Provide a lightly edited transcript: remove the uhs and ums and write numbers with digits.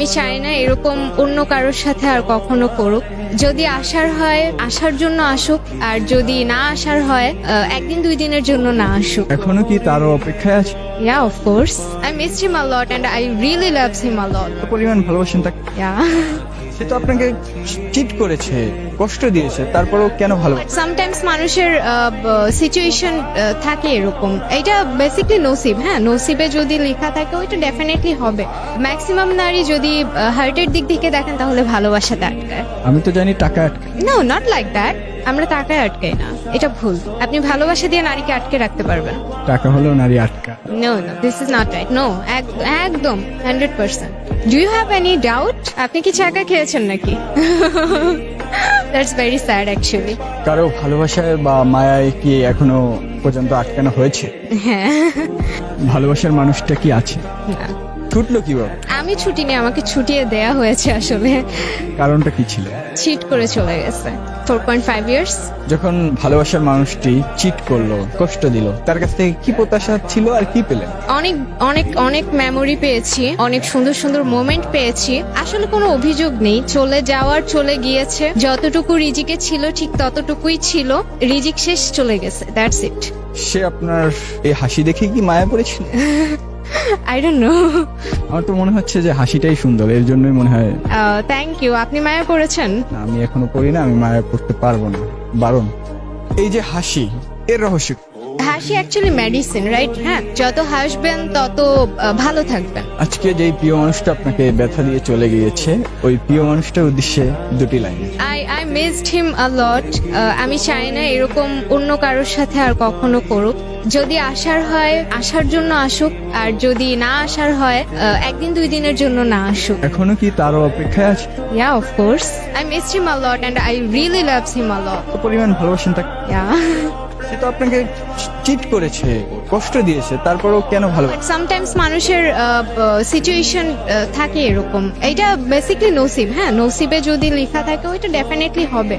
আমি চাই না এরকম অন্য কারোর সাথে আর কখনো করুক। যদি আসার হয় আসার জন্য আসুক, আর যদি না আসার হয় একদিন দুই দিনের জন্য না আসুক। এখনো কি তারও অপেক্ষায় আছে? Yeah, of course. I missed him a lot and I really loved him a lot. কত পরিমাণ ভালোবাসেন তাকে? Yeah. সে তো আপনাকে চিট করেছে, কষ্ট দিয়েছে, তারপরেও কেন ভালো? সামটাইমস মানুষের সিচুয়েশন থাকে এরকম। এটা বেসিকলি নসিব। হ্যাঁ, নসিবে যদি লেখা থাকে ওইটা ডেফিনেটলি হবে। ম্যাক্সিমাম নারী যদি হার্টের দিক থেকে দেখেন তাহলে ভালোবাসাতে আটকায়। আমি তো জানি টাকা আটকে। No, not like that. আমরা টাকায় আটকাই না, এটা ভুল। আপনি ভালোবাসা দিয়ে নারীকে আটকে রাখতে পারবেন। টাকা হলেও নারী আটকা। No, this is not right. No, একদম 100%। Do you have any doubt? আপনি কি চাকা খেয়েছেন নাকি? That's very sad actually. কারো ভালোবাসায় বা মায়ায় কি এখনো পর্যন্ত আটকানো হয়েছে? হ্যাঁ। ভালোবাসার মানুষটা কি আছে? না, ছুটলো কিভাবে? আমি ছুটি নিয়ে আমাকে ছুটিয়ে দেয়া হয়েছে আসলে। কারণটা কি ছিল? চিট করে চলে গেছে 4.5 ইয়ার্স। যখন ভালোবাসার মানুষটি চিট করলো, কষ্ট দিল, তার কাছ থেকে কি প্রত্যাশা ছিল আর কি পেলেন? অনেক অনেক অনেক মেমোরি পেয়েছি, অনেক সুন্দর সুন্দর মোমেন্ট পেয়েছি। আসলে কোনো অভিযোগ নেই, চলে যাওয়ার চলে গিয়েছে। যতটুকু রিজিকে ছিল ঠিক ততটুকুই ছিল। রিজিক শেষ, চলে গেছে, দ্যাটস ইট। সে আপনার এই হাসি দেখে কি মায়া পড়েছিল? I don't know. আমার তো মনে হচ্ছে যে হাসিটাই সুন্দর, এর জন্যই মনে হয়। Thank you. আপনি মায়া পড়েছেন? না, আমি এখনো পড়ি না, আমি মায়া পড়তে পারবো না, বারণ। এই যে হাসি, এর রহস্য কি? হাসি অ্যাকচুয়ালি মেডিসিন, রাইট? হ্যাঁ, যত হাসবেন তত ভালো থাকবেন। আজকে যেই প্রিয় মানুষটা আপনাকে ব্যথা দিয়ে চলে গিয়েছে, ওই প্রিয় মানুষটার উদ্দেশ্যে দুটি line. I missed him a lot. আমি চাই না এরকম অন্য কারোর সাথে আর কখনো করুক। যদি আসার হয় আসার জন্য আসুক, আর যদি না আসার হয় একদিন দুই দিনের জন্য না আসুক। এখনো কি তারও অপেক্ষায় আছে? Yeah, of course. I missed him a lot and I really loved him a lot. কত পরিমাণ ভালোবাসেন তাকে? Yeah. সে তো আপনাকে চিট করেছে, কষ্ট দিয়েছে, তারপরেও কেন ভালো? সামটাইমস মানুষের সিচুয়েশন থাকে এরকম। এটা বেসিকলি নসিব। হ্যাঁ, নসিবে যদি লেখা থাকে ওইটা ডেফিনেটলি হবে।